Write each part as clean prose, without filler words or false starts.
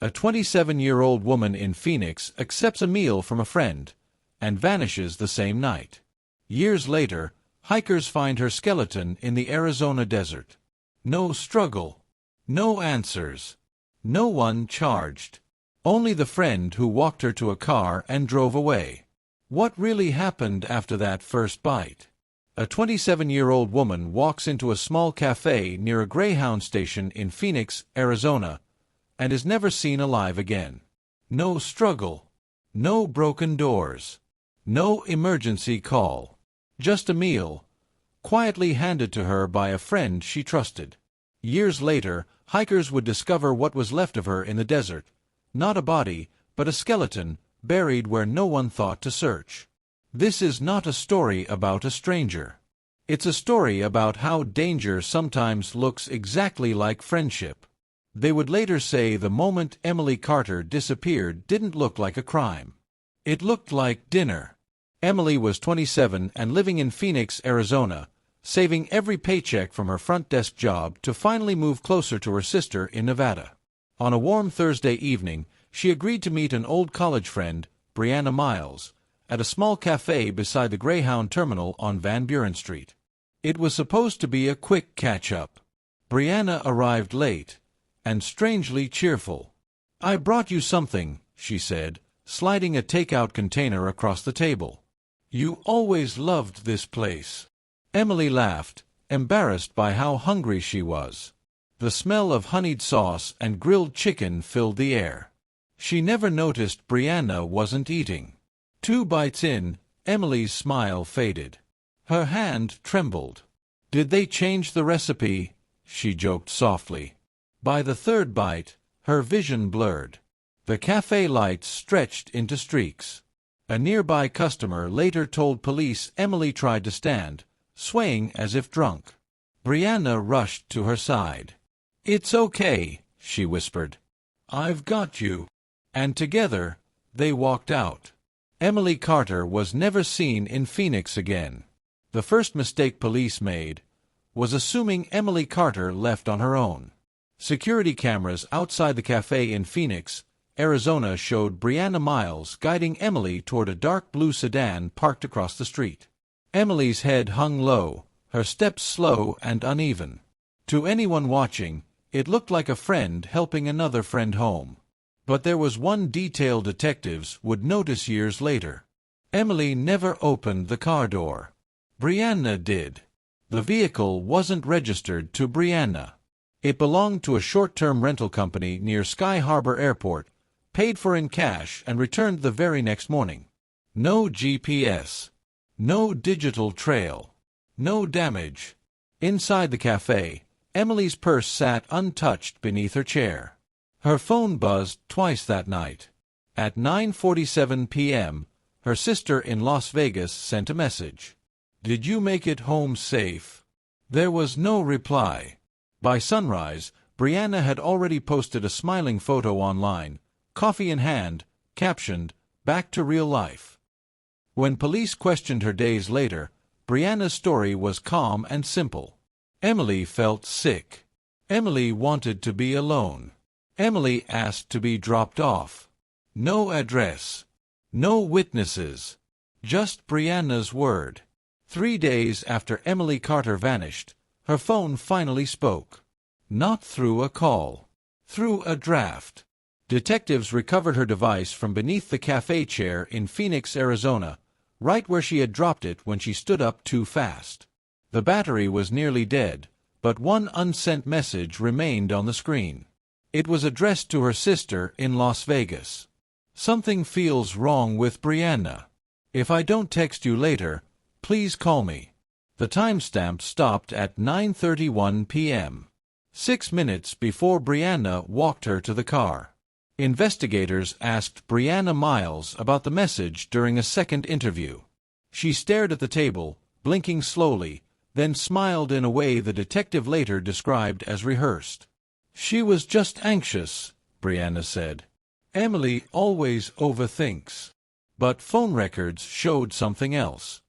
A 27-year-old woman in Phoenix accepts a meal from a friend and vanishes the same night. Years later, hikers find her skeleton in the Arizona desert. No struggle. No answers. No one charged. Only the friend who walked her to a car and drove away. What really happened after that first bite? A 27-year-old woman walks into a small cafe near a Greyhound station in Phoenix, Arizona, and is never seen alive again. No struggle. No broken doors. No emergency call. Just a meal, quietly handed to her by a friend she trusted. Years later, hikers would discover what was left of her in the desert. Not a body, but a skeleton, buried where no one thought to search. This is not a story about a stranger. It's a story about how danger sometimes looks exactly like friendship. They would later say the moment Emily Carter disappeared didn't look like a crime. It looked like dinner. Emily was 27 and living in Phoenix, Arizona, saving every paycheck from her front desk job to finally move closer to her sister in Nevada. On a warm Thursday evening, she agreed to meet an old college friend, Brianna Miles, at a small cafe beside the Greyhound terminal on Van Buren Street. It was supposed to be a quick catch-up. Brianna arrived late, and strangely cheerful. "I brought you something," she said, sliding a takeout container across the table. "You always loved this place." Emily laughed, embarrassed by how hungry she was. The smell of honeyed sauce and grilled chicken filled the air. She never noticed Brianna wasn't eating. 2 bites in, Emily's smile faded. Her hand trembled. "Did they change the recipe?" she joked softly. By the 3rd bite, her vision blurred. The cafe lights stretched into streaks. A nearby customer later told police Emily tried to stand, swaying as if drunk. Brianna rushed to her side. "It's okay," she whispered. "I've got you." And together, they walked out. Emily Carter was never seen in Phoenix again. The first mistake police made was assuming Emily Carter left on her own. Security cameras outside the cafe in Phoenix, Arizona showed Brianna Miles guiding Emily toward a dark blue sedan parked across the street. Emily's head hung low, her steps slow and uneven. To anyone watching, it looked like a friend helping another friend home. But there was one detail detectives would notice years later. Emily never opened the car door. Brianna did. The vehicle wasn't registered to Brianna. It belonged to a short-term rental company near Sky Harbor Airport, paid for in cash and returned the very next morning. No GPS. No digital trail. No damage. Inside the cafe, Emily's purse sat untouched beneath her chair. Her phone buzzed twice that night. At 9:47 p.m., her sister in Las Vegas sent a message. "Did you make it home safe?" There was no reply. By sunrise, Brianna had already posted a smiling photo online, coffee in hand, captioned, "Back to real life." When police questioned her days later, Brianna's story was calm and simple. Emily felt sick. Emily wanted to be alone. Emily asked to be dropped off. No address. No witnesses. Just Brianna's word. 3 days after Emily Carter vanished, her phone finally spoke. Not through a call. Through a draft. Detectives recovered her device from beneath the cafe chair in Phoenix, Arizona, right where she had dropped it when she stood up too fast. The battery was nearly dead, but one unsent message remained on the screen. It was addressed to her sister in Las Vegas. "Something feels wrong with Brianna. If I don't text you later, please call me." The timestamp stopped at 9:31 p.m. 6 minutes before Brianna walked her to the car. Investigators asked Brianna Miles about the message during a second interview. She stared at the table, blinking slowly, then smiled in a way the detective later described as rehearsed. "She was just anxious," Brianna said. "Emily always overthinks." But phone records showed something else.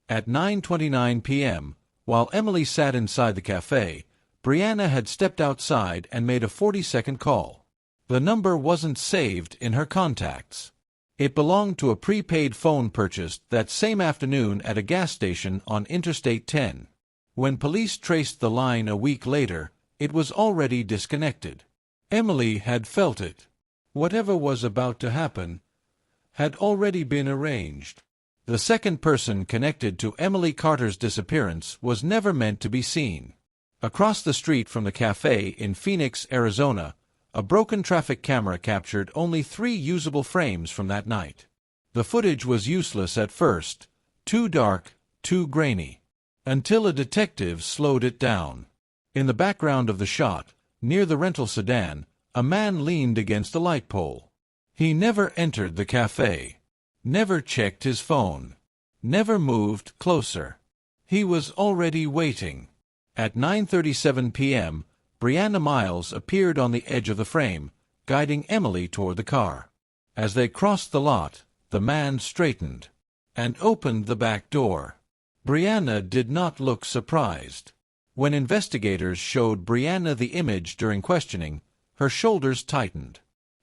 At 9:29 p.m., while Emily sat inside the cafe, Brianna had stepped outside and made a 40-second call. The number wasn't saved in her contacts. It belonged to a prepaid phone purchased that same afternoon at a gas station on Interstate 10. When police traced the line a week later, it was already disconnected. Emily had felt it. Whatever was about to happen had already been arranged. The second person connected to Emily Carter's disappearance was never meant to be seen. Across the street from the cafe in Phoenix, Arizona, a broken traffic camera captured only 3 usable frames from that night. The footage was useless at first, too dark, too grainy, until a detective slowed it down. In the background of the shot, near the rental sedan, a man leaned against a light pole. He never entered the cafe, never checked his phone, never moved closer. He was already waiting. At 9:37 p.m., Brianna Miles appeared on the edge of the frame, guiding Emily toward the car. As they crossed the lot, the man straightened and opened the back door. Brianna did not look surprised. When investigators showed Brianna the image during questioning, her shoulders tightened.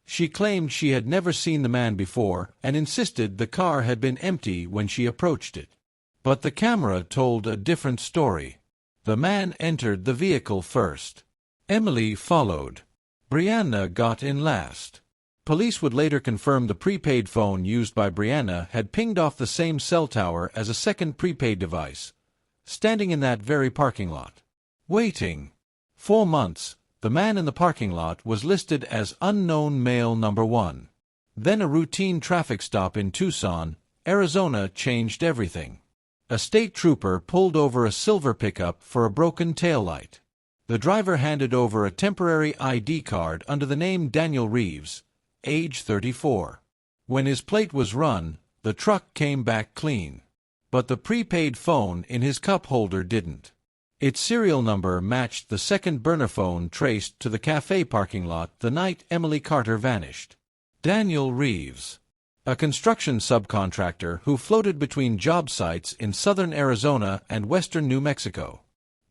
She claimed she had never seen the man before and insisted the car had been empty when she approached it. But the camera told a different story. The man entered the vehicle first. Emily followed. Brianna got in last. Police would later confirm the prepaid phone used by Brianna had pinged off the same cell tower as a second prepaid device, standing in that very parking lot. Waiting. 4 months, the man in the parking lot was listed as unknown male number 1. Then a routine traffic stop in Tucson, Arizona changed everything. A state trooper pulled over a silver pickup for a broken taillight. The driver handed over a temporary ID card under the name Daniel Reeves, age 34. When his plate was run, the truck came back clean. But the prepaid phone in his cup holder didn't. Its serial number matched the second burner phone traced to the cafe parking lot the night Emily Carter vanished. Daniel Reeves, a construction subcontractor who floated between job sites in southern Arizona and western New Mexico.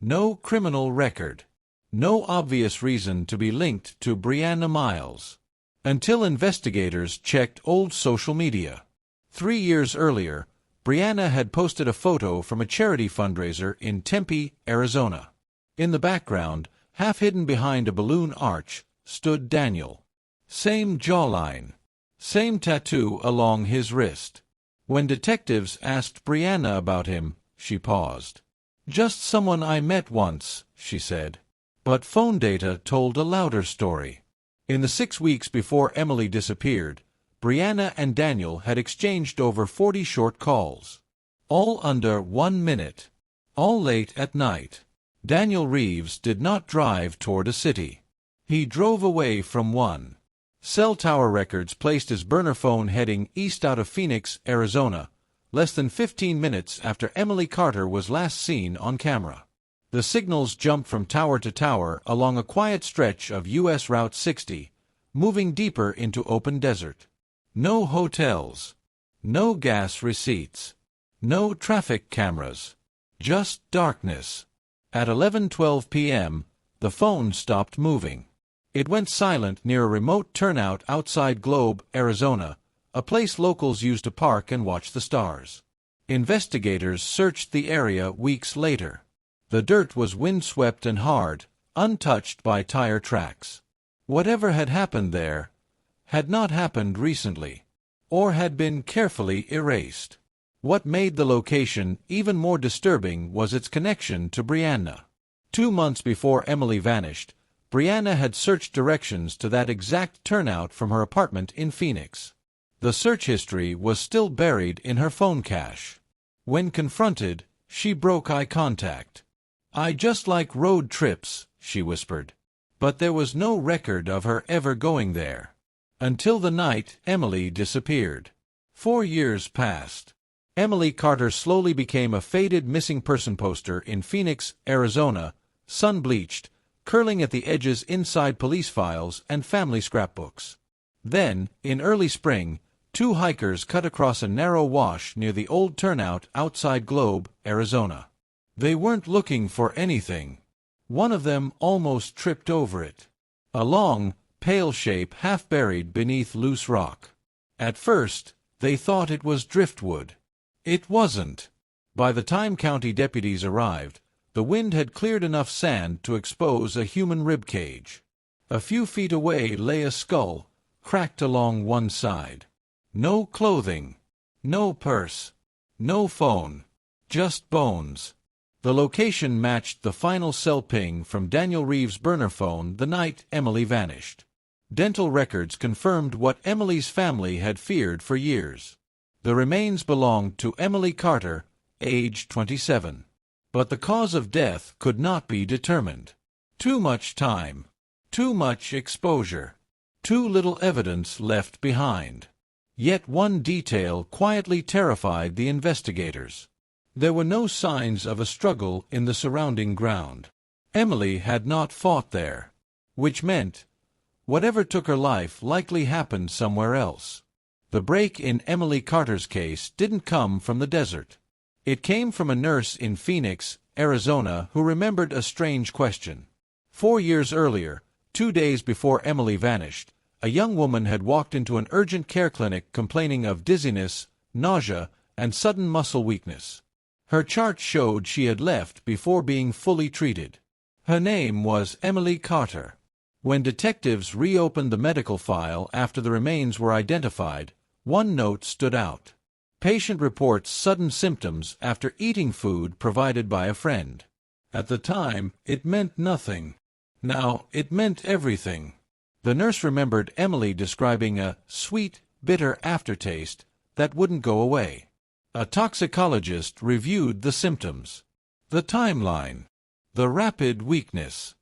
No criminal record. No obvious reason to be linked to Brianna Miles. Until investigators checked old social media. 3 years earlier, Brianna had posted a photo from a charity fundraiser in Tempe, Arizona. In the background, half hidden behind a balloon arch, stood Daniel. Same jawline. Same tattoo along his wrist. When detectives asked Brianna about him, she paused. "Just someone I met once," she said. But phone data told a louder story. In the 6 weeks before Emily disappeared, Brianna and Daniel had exchanged over 40 short calls. All under 1 minute. All late at night. Daniel Reeves did not drive toward a city. He drove away from one. Cell tower records placed his burner phone heading east out of Phoenix, Arizona, less than 15 minutes after Emily Carter was last seen on camera. The signals jumped from tower to tower along a quiet stretch of U.S. Route 60, moving deeper into open desert. No hotels. No gas receipts. No traffic cameras. Just darkness. At 11:12 p.m., the phone stopped moving. It went silent near a remote turnout outside Globe, Arizona, a place locals used to park and watch the stars. Investigators searched the area weeks later. The dirt was windswept and hard, untouched by tire tracks. Whatever had happened there had not happened recently, or had been carefully erased. What made the location even more disturbing was its connection to Brianna. 2 months before Emily vanished, Brianna had searched directions to that exact turnout from her apartment in Phoenix. The search history was still buried in her phone cache. When confronted, she broke eye contact. "I just like road trips," she whispered. But there was no record of her ever going there. Until the night Emily disappeared. 4 years passed. Emily Carter slowly became a faded missing person poster in Phoenix, Arizona, sun-bleached, curling at the edges inside police files and family scrapbooks. Then, in early spring, 2 hikers cut across a narrow wash near the old turnout outside Globe, Arizona. They weren't looking for anything. One of them almost tripped over it. A long, pale shape half buried beneath loose rock. At first, they thought it was driftwood. It wasn't. By the time county deputies arrived, the wind had cleared enough sand to expose a human rib cage. A few feet away lay a skull, cracked along one side. No clothing, no purse, no phone, just bones. The location matched the final cell ping from Daniel Reeves' burner phone the night Emily vanished. Dental records confirmed what Emily's family had feared for years. The remains belonged to Emily Carter, age 27. But the cause of death could not be determined. Too much time, too much exposure, too little evidence left behind. Yet one detail quietly terrified the investigators. There were no signs of a struggle in the surrounding ground. Emily had not fought there, which meant whatever took her life likely happened somewhere else. The break in Emily Carter's case didn't come from the desert. It came from a nurse in Phoenix, Arizona, who remembered a strange question. 4 years earlier, 2 days before Emily vanished, a young woman had walked into an urgent care clinic complaining of dizziness, nausea, and sudden muscle weakness. Her chart showed she had left before being fully treated. Her name was Emily Carter. When detectives reopened the medical file after the remains were identified, one note stood out. Patient reports sudden symptoms after eating food provided by a friend. At the time, it meant nothing. Now, it meant everything. The nurse remembered Emily describing a sweet, bitter aftertaste that wouldn't go away. A toxicologist reviewed the symptoms. The timeline. The rapid weakness.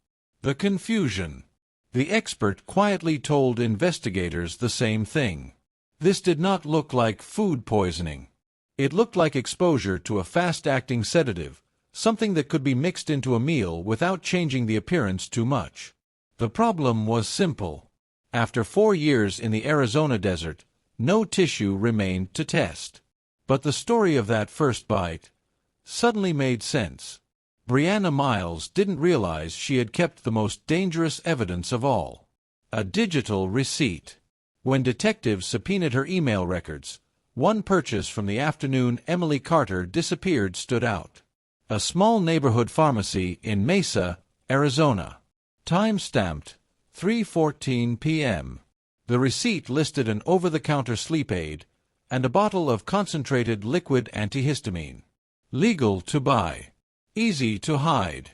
The confusion. The expert quietly told investigators the same thing. This did not look like food poisoning. It looked like exposure to a fast-acting sedative, something that could be mixed into a meal without changing the appearance too much. The problem was simple. After 4 years in the Arizona desert, no tissue remained to test. But the story of that first bite suddenly made sense. Brianna Miles didn't realize she had kept the most dangerous evidence of all. A digital receipt. When detectives subpoenaed her email records, one purchase from the afternoon Emily Carter disappeared stood out. A small neighborhood pharmacy in Mesa, Arizona. Time-stamped, 3:14 p.m. The receipt listed an over-the-counter sleep aid and a bottle of concentrated liquid antihistamine. Legal to buy. Easy to hide.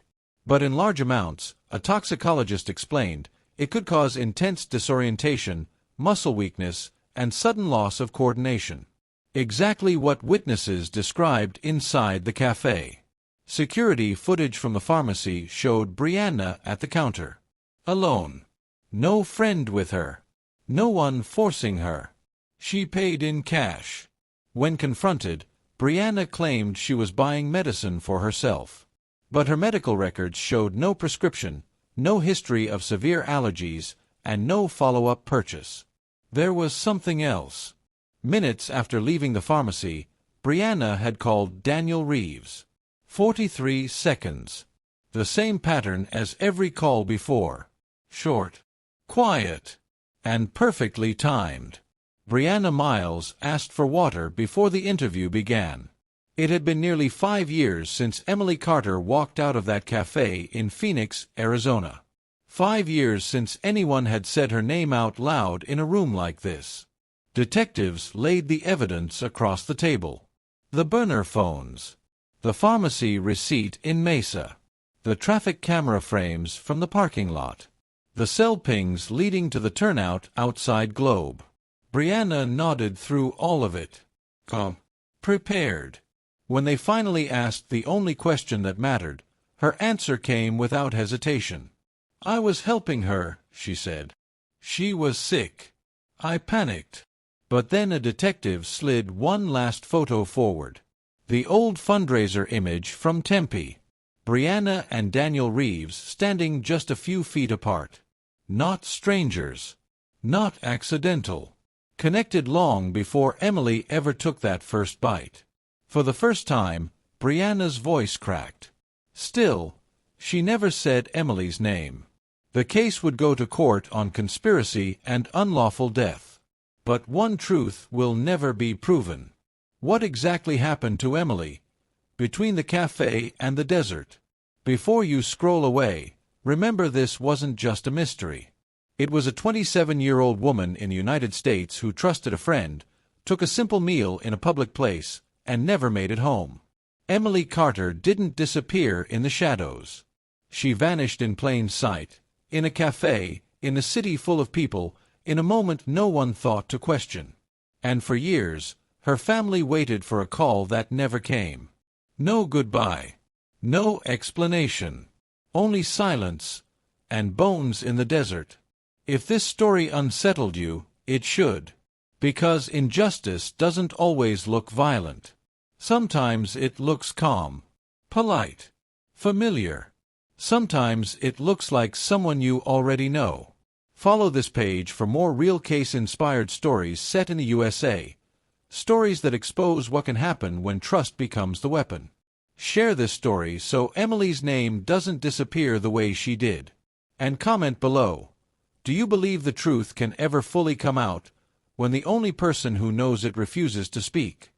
But in large amounts, a toxicologist explained, it could cause intense disorientation, muscle weakness, and sudden loss of coordination. Exactly what witnesses described inside the cafe. Security footage from the pharmacy showed Brianna at the counter. Alone. No friend with her. No one forcing her. She paid in cash. When confronted, Brianna claimed she was buying medicine for herself. But her medical records showed no prescription, no history of severe allergies, and no follow-up purchase. There was something else. Minutes after leaving the pharmacy, Brianna had called Daniel Reeves. 43 seconds. The same pattern as every call before. Short, quiet, and perfectly timed. Brianna Miles asked for water before the interview began. It had been nearly 5 years since Emily Carter walked out of that cafe in Phoenix, Arizona. 5 years since anyone had said her name out loud in a room like this. Detectives laid the evidence across the table. The burner phones. The pharmacy receipt in Mesa. The traffic camera frames from the parking lot. The cell pings leading to the turnout outside Globe. Brianna nodded through all of it. Prepared. When they finally asked the only question that mattered, her answer came without hesitation. I was helping her, she said. She was sick. I panicked. But then a detective slid one last photo forward. The old fundraiser image from Tempe. Brianna and Daniel Reeves standing just a few feet apart. Not strangers. Not accidental. Connected long before Emily ever took that first bite. For the first time, Brianna's voice cracked. Still, she never said Emily's name. The case would go to court on conspiracy and unlawful death. But one truth will never be proven. What exactly happened to Emily between the cafe and the desert? Before you scroll away, remember this wasn't just a mystery. It was a 27-year-old woman in the United States who trusted a friend, took a simple meal in a public place, and never made it home. Emily Carter didn't disappear in the shadows. She vanished in plain sight, in a cafe, in a city full of people, in a moment no one thought to question. And for years, her family waited for a call that never came. No goodbye. No explanation. Only silence and bones in the desert. If this story unsettled you, it should. Because injustice doesn't always look violent. Sometimes it looks calm, polite, familiar. Sometimes it looks like someone you already know. Follow this page for more real case-inspired stories set in the USA. Stories that expose what can happen when trust becomes the weapon. Share this story so Emily's name doesn't disappear the way she did. And comment below. Do you believe the truth can ever fully come out when the only person who knows it refuses to speak?